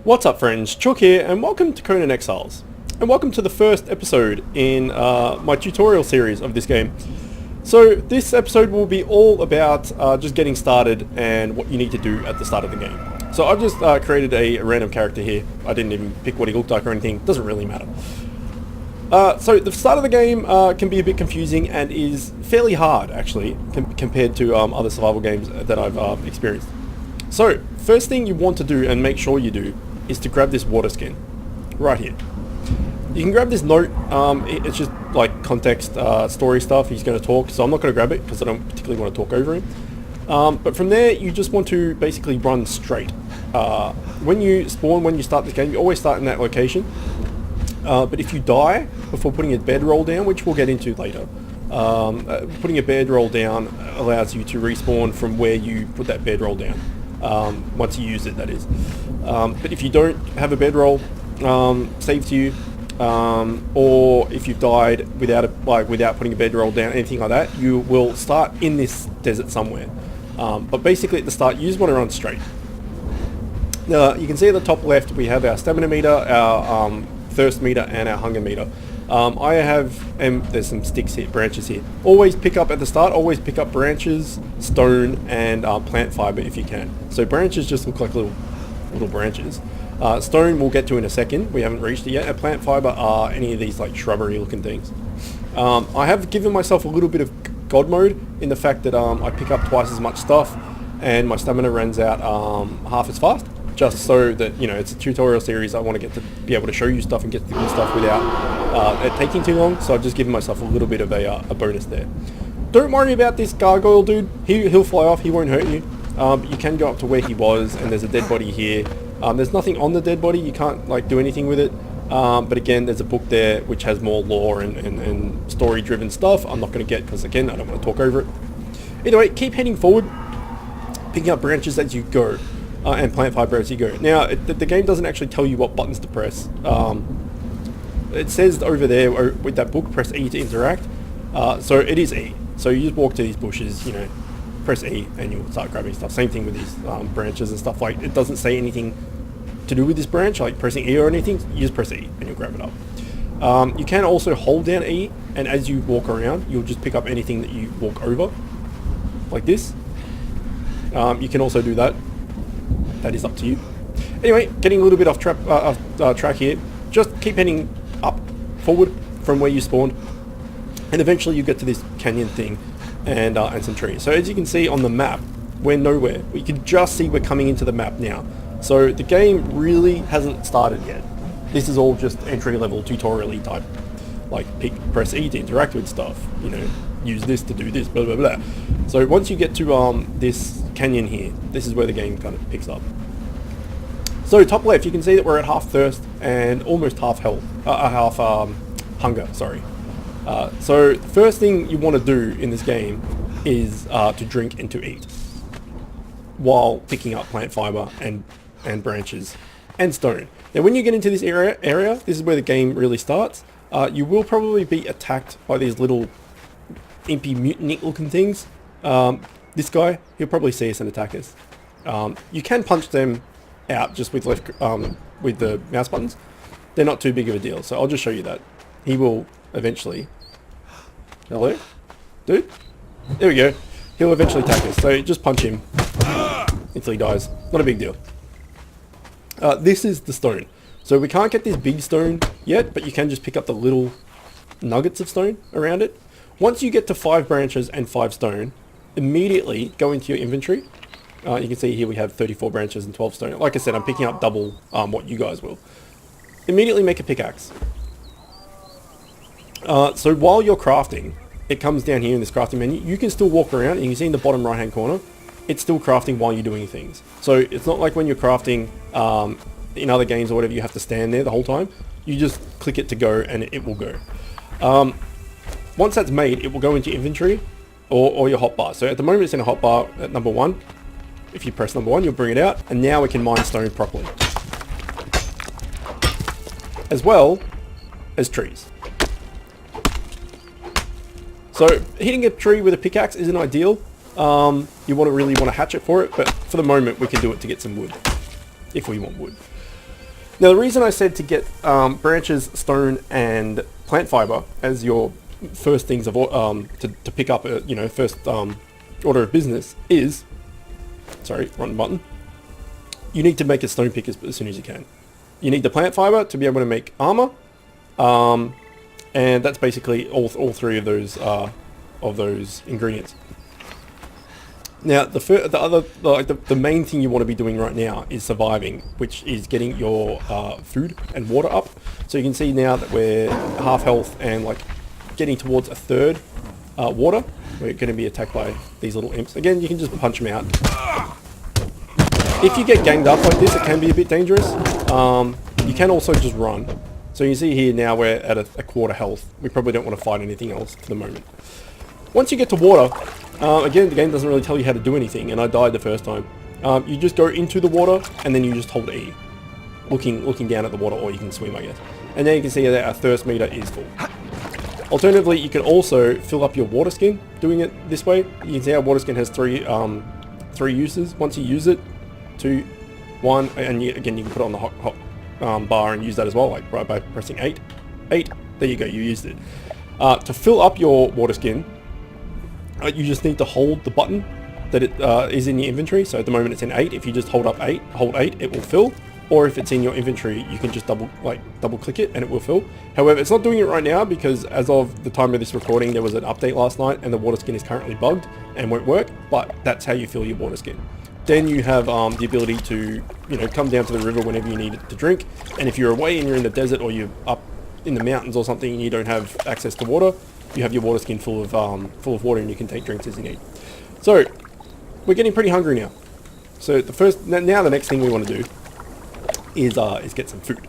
What's up friends, Chook here and welcome to Conan Exiles. And welcome to the first episode in my tutorial series of this game. So this episode will be all about just getting started and what you need to do at the start of the game. So I've just created a random character here. I didn't even pick what he looked like or anything, doesn't really matter. So the start of the game can be a bit confusing and is fairly hard actually compared to other survival games that I've experienced. So first thing you want to do and make sure you do is to grab this water skin right here. You can grab this note, it's just like context story stuff. He's going to talk, so I'm not going to grab it because I don't particularly want to talk over him. But from there you just want to basically run straight. When you spawn, when you start this game, you always start in that location. But if you die before putting a bedroll down, which we'll get into later, putting a bedroll down allows you to respawn from where you put that bedroll down. Once you use it, that is. But if you don't have a bedroll saved to you, or if you've died without putting a bedroll down, anything like that, you will start in this desert somewhere. But basically at the start, you just want to run straight. Now you can see at the top left we have our stamina meter, our thirst meter, and our hunger meter. There's some sticks here, branches here. Always pick up at the start, always pick up branches, stone, and plant fiber if you can. So branches just look like little branches. Stone we'll get to in a second, we haven't reached it yet. And plant fiber are any of these like shrubbery looking things. I have given myself a little bit of God mode in the fact that I pick up twice as much stuff and my stamina runs out half as fast. Just so that, you know, it's a tutorial series, I want to get to be able to show you stuff and get the good stuff without it taking too long, so I've just given myself a little bit of a bonus there. Don't worry about this gargoyle dude, he'll fly off, he won't hurt you. You can go up to where he was, and there's a dead body here. There's nothing on the dead body, you can't like do anything with it, but again there's a book there which has more lore and story driven stuff I'm not going to get because again I don't want to talk over it. Either way, keep heading forward, picking up branches as you go. And plant fiber as you go. Now, the game doesn't actually tell you what buttons to press. It says over there with that book, press E to interact. So it is E. So you just walk to these bushes, you know, press E, and you'll start grabbing stuff. Same thing with these branches and stuff. Like, it doesn't say anything to do with this branch, like pressing E or anything. You just press E, and you'll grab it up. You can also hold down E, and as you walk around, you'll just pick up anything that you walk over, like this. You can also do that. That is up to you. Anyway, getting a little bit off track here. Just keep heading up, forward from where you spawned, and eventually you get to this canyon thing and some trees. So as you can see on the map, we're nowhere. We can just see we're coming into the map now. So the game really hasn't started yet. This is all just entry-level tutorial-y type, like press E to interact with stuff. You know, use this to do this, blah blah blah. So once you get to this canyon here, this is where the game kind of picks up. So top left, you can see that we're at half thirst and almost half health, half hunger. Sorry. So the first thing you want to do in this game is to drink and to eat, while picking up plant fiber and branches and stone. Now, when you get into this area, this is where the game really starts. You will probably be attacked by these little impy mutant looking things. This guy, he'll probably see us and attack us. You can punch them out just with with the mouse buttons. They're not too big of a deal, so I'll just show you that. He will eventually... Hello? Dude? There we go. He'll eventually attack us, so just punch him until he dies. Not a big deal. This is the stone. So we can't get this big stone yet, but you can just pick up the little nuggets of stone around it. Once you get to 5 branches and 5 stone, immediately go into your inventory. You can see here we have 34 branches and 12 stone. Like I said, I'm picking up double what you guys will. Immediately make a pickaxe. So while you're crafting, it comes down here in this crafting menu. You can still walk around, and you can see in the bottom right hand corner, it's still crafting while you're doing things. So it's not like when you're crafting in other games or whatever, you have to stand there the whole time. You just click it to go and it will go. Once that's made, it will go into inventory or your hotbar. So at the moment it's in a hotbar at number 1. If you press number 1, you'll bring it out, and now we can mine stone properly. As well as trees. So hitting a tree with a pickaxe isn't ideal. You really want to hatchet for it, but for the moment we can do it to get some wood, if we want wood. Now the reason I said to get branches, stone, and plant fiber as your first things of to pick up, first order of business is, sorry, wrong button. You need to make a stone pick as soon as you can. You need the plant fiber to be able to make armor, and that's basically all three of those ingredients. Now, the main thing you want to be doing right now is surviving, which is getting your food and water up. So you can see now that we're half health and like getting towards a third water. We're going to be attacked by these little imps. Again, you can just punch them out. If you get ganged up like this, it can be a bit dangerous. You can also just run. So you can see here now we're at a quarter health. We probably don't want to fight anything else for the moment. Once you get to water, again, the game doesn't really tell you how to do anything, and I died the first time. You just go into the water, and then you just hold E, looking down at the water, or you can swim, I guess. And now you can see that our thirst meter is full. Alternatively, you can also fill up your water skin doing it this way. You can see our water skin has three uses. Once you use it, 2, 1, and again, you can put it on the hot bar and use that as well, like right by pressing 8. There you go, you used it. To fill up your water skin, you just need to hold the button that it is in your inventory. So at the moment it's in 8. If you just hold 8, it will fill. Or if it's in your inventory, you can just double click it and it will fill. However, it's not doing it right now because as of the time of this recording, there was an update last night and the water skin is currently bugged and won't work. But that's how you fill your water skin. Then you have the ability to come down to the river whenever you need it to drink. And if you're away and you're in the desert or you're up in the mountains or something and you don't have access to water, you have your water skin full of water and you can take drinks as you need. So we're getting pretty hungry now. So the next thing we want to do is get some food.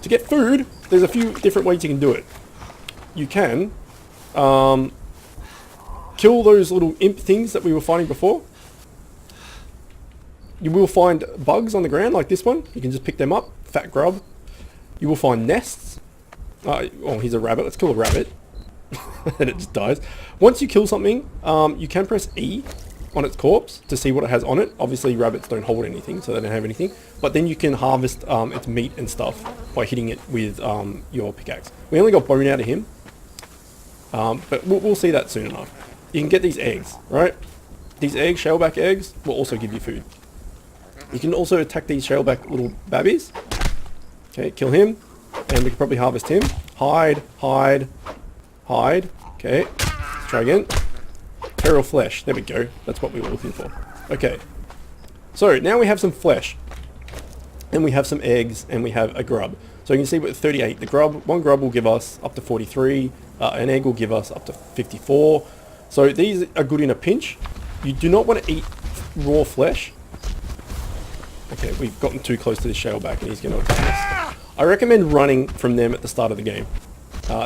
To get food, there's a few different ways you can do it. You can kill those little imp things that we were fighting before. You will find bugs on the ground like this one. You can just pick them up. Fat grub. You will find nests. Oh, here's a rabbit. Let's kill a rabbit. And it just dies. Once you kill something, you can press E on its corpse to see what it has on it. Obviously, rabbits don't hold anything, so they don't have anything. But then you can harvest its meat and stuff by hitting it with your pickaxe. We only got bone out of him, but we'll see that soon enough. You can get these eggs, right? These eggs, shellback eggs, will also give you food. You can also attack these shellback little babbies. Okay, kill him, and we can probably harvest him. Hide. Okay, let's try again. Feral flesh. There we go. That's what we were looking for. Okay. So now we have some flesh. And we have some eggs. And we have a grub. So you can see with 38, one grub will give us up to 43. An egg will give us up to 54. So these are good in a pinch. You do not want to eat raw flesh. Okay, we've gotten too close to this shellback and he's going to attack us. I recommend running from them at the start of the game.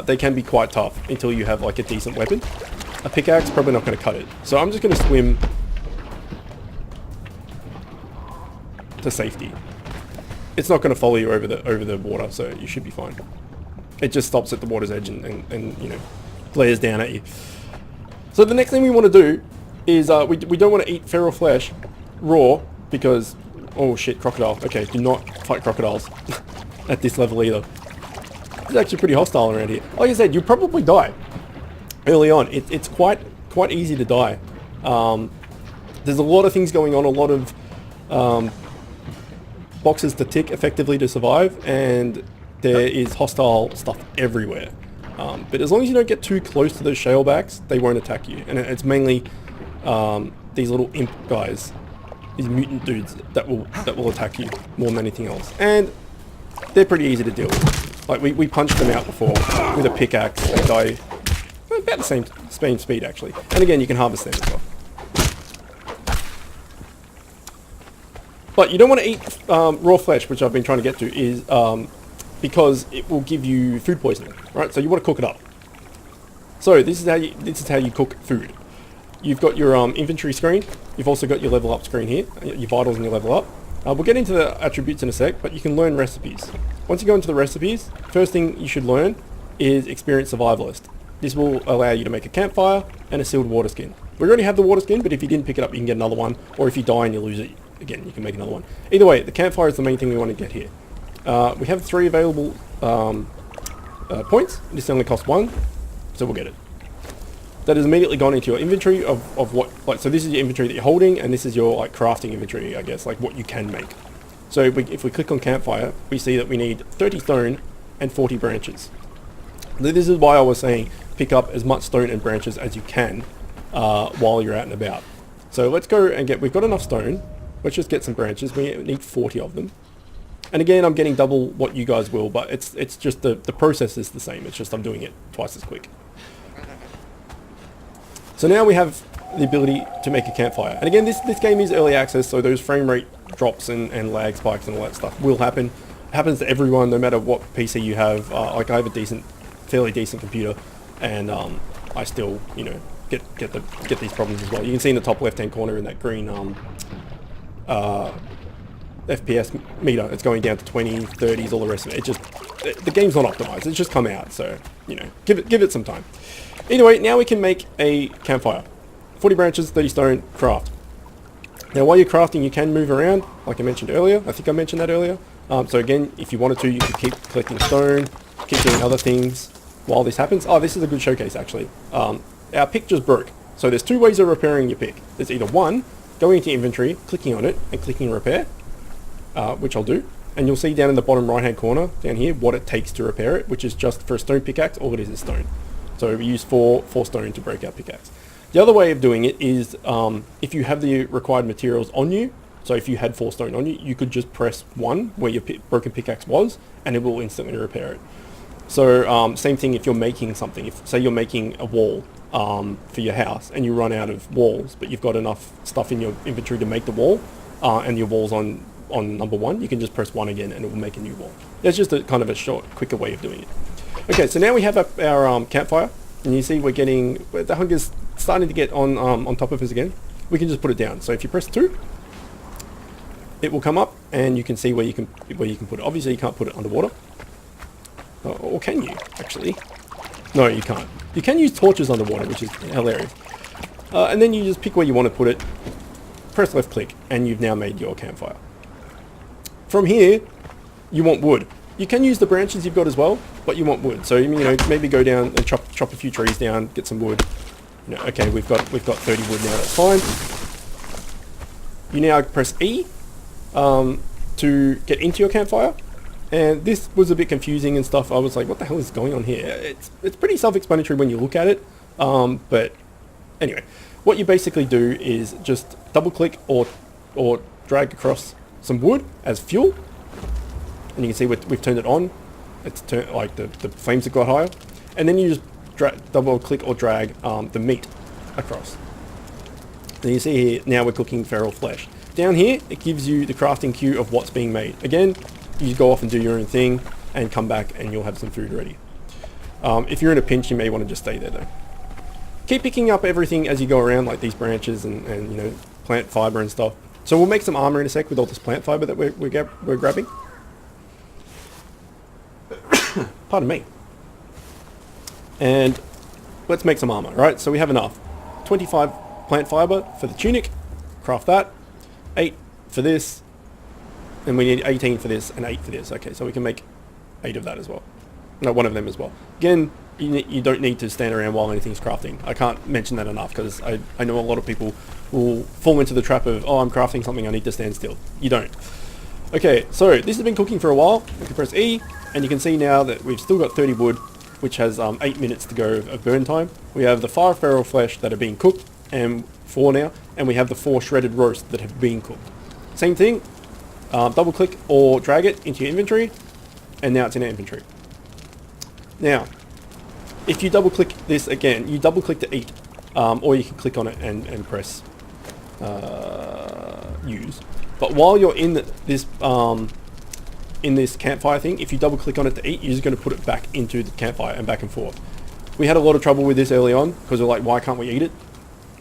They can be quite tough until you have like a decent weapon. A pickaxe probably not going to cut it. So I'm just going to swim to safety. It's not going to follow you over the water, so you should be fine. It just stops at the water's edge and glares down at you. So the next thing we want to do is we don't want to eat feral flesh raw because, oh shit, crocodile. Okay, do not fight crocodiles at this level either. It's actually pretty hostile around here. Like I said, you'll probably die early on. It's quite easy to die. There's a lot of things going on, a lot of boxes to tick effectively to survive, and there is hostile stuff everywhere. But as long as you don't get too close to those shellbacks, they won't attack you. And it's mainly these little imp guys, these mutant dudes that will attack you more than anything else. And they're pretty easy to deal with. Like we punched them out before with a pickaxe. They die about the same speed actually. And again, you can harvest them as well. But you don't want to eat raw flesh, which I've been trying to get to, is because it will give you food poisoning, right? So you want to cook it up. So this is how you cook food. You've got your inventory screen. You've also got your level up screen here, your vitals and your level up. We'll get into the attributes in a sec, but you can learn recipes. Once you go into the recipes, first thing you should learn is Experience Survivalist. This will allow you to make a campfire and a sealed water skin. We already have the water skin, but if you didn't pick it up, you can get another one. Or if you die and you lose it, again, you can make another one. Either way, the campfire is the main thing we want to get here. We have 3 available points. This only costs 1, so we'll get it. That has immediately gone into your inventory of what, like, so this is your inventory that you're holding, and this is your, like, crafting inventory, I guess, like what you can make. So if we click on Campfire, we see that we need 30 stone and 40 branches. This is why I was saying pick up as much stone and branches as you can while you're out and about. So let's go and we've got enough stone. Let's just get some branches. We need 40 of them. And again, I'm getting double what you guys will, but it's just the process is the same. It's just I'm doing it twice as quick. So now we have the ability to make a campfire. And again, this game is early access, so those frame rate drops and lag spikes and all that stuff will happen. It happens to everyone, no matter what PC you have. Like I have a fairly decent computer, and I still, you know, get these problems as well. You can see in the top left-hand corner in that green FPS meter, it's going down to 20, 30s, all the rest of it. The game's not optimized. It's just come out, so, you know, give it some time. Either way, now we can make a campfire. 40 branches, 30 stone, craft. Now while you're crafting, you can move around, like I mentioned earlier. I think I mentioned that earlier. So again, if you wanted to, you could keep collecting stone, keep doing other things while this happens. Oh, this is a good showcase, actually. Our pick just broke. So there's 2 ways of repairing your pick. There's either 1, going into inventory, clicking on it, and clicking repair, which I'll do. And you'll see down in the bottom right-hand corner, down here, what it takes to repair it, which is just for a stone pickaxe, all it is stone. So we use 4 stone to break our pickaxe. The other way of doing it is, if you have the required materials on you, so if you had 4 stone on you, you could just press 1 where your broken pickaxe was, and it will instantly repair it. So same thing if you're making something. If, say you're making a wall for your house, and you run out of walls, but you've got enough stuff in your inventory to make the wall, and your wall's on number 1, you can just press 1 again, and it will make a new wall. That's just a kind of a short, quicker way of doing it. Okay, so now we have our campfire, and you see we're getting, the hunger's starting to get on top of us again. We can just put it down. So if you press 2, it will come up, and you can see where you can put it. Obviously, you can't put it underwater, or can you actually? No, you can't. You can use torches underwater, which is hilarious. And then you just pick where you want to put it, press left click, and you've now made your campfire. From here, you want wood. You can use the branches you've got as well, but you want wood. So, you know, maybe go down and chop a few trees down, get some wood. You know, okay, we've got 30 wood now. That's fine. You now press E to get into your campfire, and this was a bit confusing and stuff. I was like, what the hell is going on here? It's pretty self-explanatory when you look at it, but anyway, what you basically do is just double click or drag across some wood as fuel, and you can see we've turned it on. It's like the flames have got higher, and then you just double click or drag the meat across. And you see here now we're cooking feral flesh. Down here it gives you the crafting queue of what's being made. Again, you go off and do your own thing and come back and you'll have some food ready. If you're in a pinch, you may want to just stay there though. Keep picking up everything as you go around, like these branches and you know, plant fiber and stuff. So we'll make some armor in a sec with all this plant fiber that we're grabbing. Pardon me. And let's make some armor, right? So we have enough. 25 plant fiber for the tunic, craft that. 8 for this, and we need 18 for this and 8 for this. Okay, so we can make 8 of that as well. No, 1 of them as well. Again, you don't need to stand around while anything's crafting. I can't mention that enough because I know a lot of people will fall into the trap of, oh, I'm crafting something, I need to stand still. You don't. Okay, so this has been cooking for a while. We can press E, and you can see now that we've still got 30 wood, which has 8 minutes to go of burn time. We have the 5 feral flesh that are being cooked, and 4 now, and we have the 4 shredded roast that have been cooked. Same thing, double click or drag it into your inventory, and now it's in our inventory. Now, if you double click this again, you double click to eat, or you can click on it and press use. But while you're in this campfire thing, if you double click on it to eat, you're just going to put it back into the campfire and back and forth. We had a lot of trouble with this early on because we're like, why can't we eat it?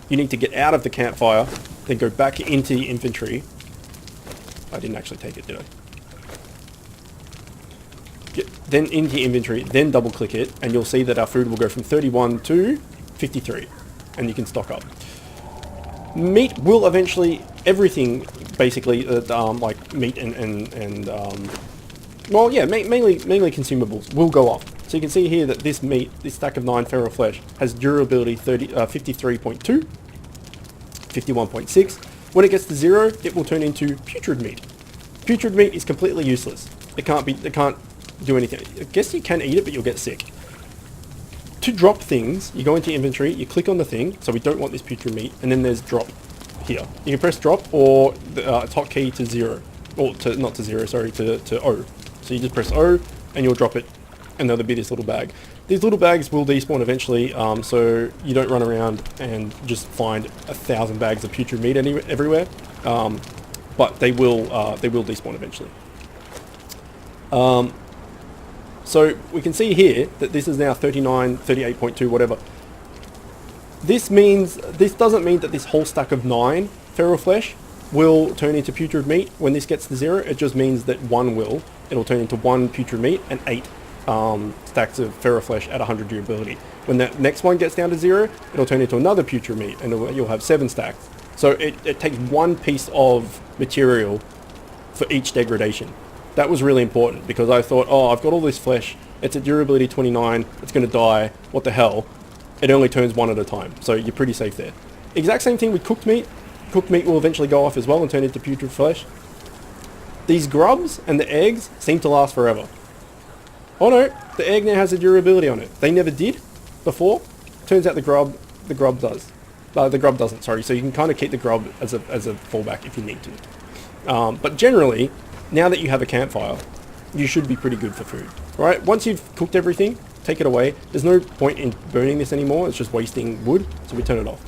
You need to get out of the campfire, then go back into the inventory. I didn't actually take it, did I? Then into your inventory, then double click it, and you'll see that our food will go from 31 to 53, and you can stock up. Meat will eventually, everything basically, like meat and well, yeah, mainly consumables will go off. So you can see here that this meat, this stack of 9 feral flesh, has durability 53.2, 51.6. When it gets to 0, it will turn into putrid meat. Putrid meat is completely useless. It can't do anything. I guess you can eat it, but you'll get sick. To drop things, you go into inventory, you click on the thing, so we don't want this putrid meat, and then there's drop here. You can press drop or the hotkey to 0, or not to 0, sorry, to O. So you just press O, and you'll drop it, and there'll be this little bag. These little bags will despawn eventually, so you don't run around and just find 1,000 bags of putrid meat everywhere. But they will despawn eventually. So we can see here that this is now 38.2, whatever. This doesn't mean that this whole stack of 9 feral flesh will turn into putrid meat when this gets to 0. It just means that one will. It'll turn into 1 putrid meat and 8 stacks of feral flesh at 100 durability. When that next one gets down to 0, it'll turn into another putrid meat, and you'll have 7 stacks. So it takes 1 piece of material for each degradation. That was really important, because I thought, oh, I've got all this flesh, it's at durability 29, it's going to die, what the hell? It only turns 1 at a time, so you're pretty safe there. Exact same thing with cooked meat. Cooked meat will eventually go off as well and turn into putrid flesh. These grubs and the eggs seem to last forever. Oh no, the egg now has a durability on it. They never did before. Turns out the grub does. The grub doesn't, sorry, so you can kind of keep the grub as a fallback if you need to. But generally, now that you have a campfire, you should be pretty good for food, right? Once you've cooked everything, take it away. There's no point in burning this anymore. It's just wasting wood, so we turn it off.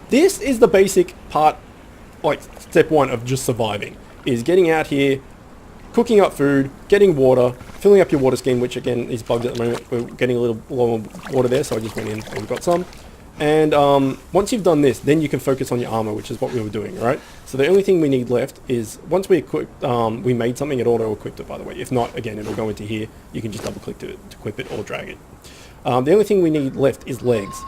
This is the basic part, like step 1 of just surviving, is getting out here, cooking up food, getting water, filling up your water skin, which again is bugged at the moment. We're getting a little low on water there, so I just went in and got some. And once you've done this, then you can focus on your armor, which is what we were doing, right? So the only thing we need left is, once we equip, we made something, it auto-equipped it, by the way. If not, again, it'll go into here. You can just double-click to equip it or drag it. The only thing we need left is legs,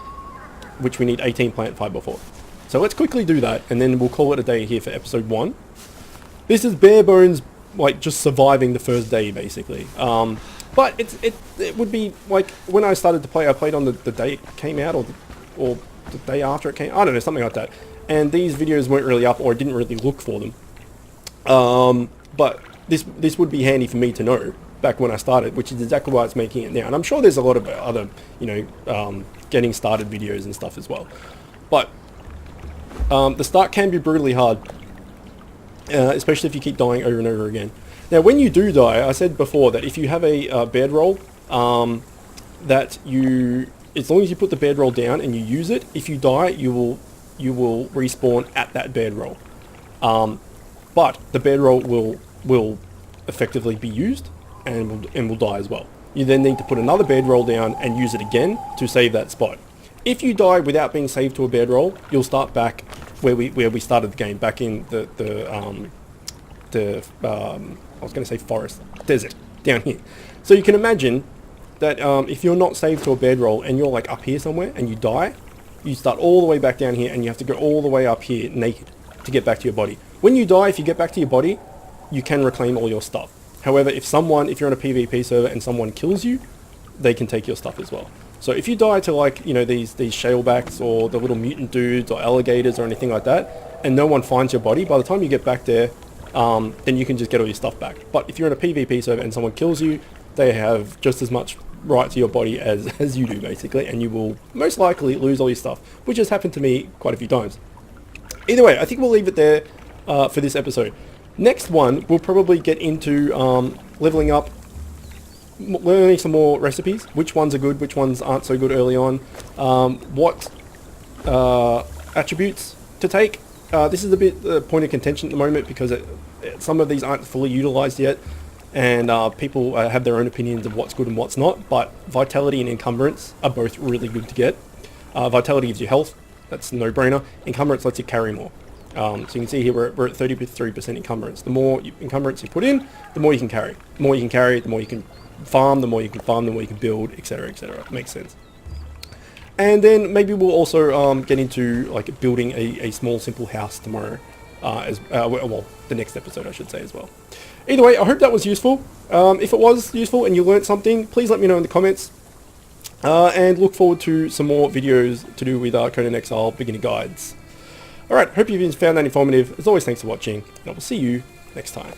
which we need 18 plant fiber for. So let's quickly do that, and then we'll call it a day here for episode 1. This is bare bones, like, just surviving the first day, basically. But it would be, like, when I started to play, I played on the day it came out, or the day after it came, I don't know, something like that. And these videos weren't really up, or I didn't really look for them. But this would be handy for me to know back when I started, which is exactly why it's making it now. And I'm sure there's a lot of other, getting started videos and stuff as well. But the start can be brutally hard, especially if you keep dying over and over again. Now, when you do die, I said before that if you have a bedroll, that as long as you put the bedroll down and you use it, if you die, you will respawn at that bedroll. But the bedroll will effectively be used and will die as well. You then need to put another bedroll down and use it again to save that spot. If you die without being saved to a bedroll, you'll start back where we started the game, back in the I was going to say forest, desert, down here. So you can imagine that if you're not saved to a bedroll and you're like up here somewhere and you die, you start all the way back down here and you have to go all the way up here naked to get back to your body. When you die, if you get back to your body, you can reclaim all your stuff. However, if you're on a PvP server and someone kills you, they can take your stuff as well. So if you die to, like, these shalebacks or the little mutant dudes or alligators or anything like that, and no one finds your body, by the time you get back there, then you can just get all your stuff back. But if you're in a PvP server and someone kills you, they have just as much right to your body as you do, basically, and you will most likely lose all your stuff, which has happened to me quite a few times. Either way, I think we'll leave it there for this episode. Next one, we'll probably get into leveling up, learning some more recipes, which ones are good, which ones aren't so good early on, what attributes to take. This is a bit point of contention at the moment because some of these aren't fully utilized yet, and people have their own opinions of what's good and what's not, but Vitality and Encumbrance are both really good to get. Vitality gives you health, that's a no-brainer. Encumbrance lets you carry more. So you can see here we're at 33% encumbrance. The more encumbrance you put in, the more you can carry. The more you can carry, the more you can farm, the more you can build, etc, etc. Makes sense. And then maybe we'll also get into like building a small simple house tomorrow. well, the next episode I should say as well. Either way, I hope that was useful. If it was useful and you learned something, please let me know in the comments. And look forward to some more videos to do with Conan Exile beginner guides. Alright, hope you've found that informative. As always, thanks for watching, and I will see you next time.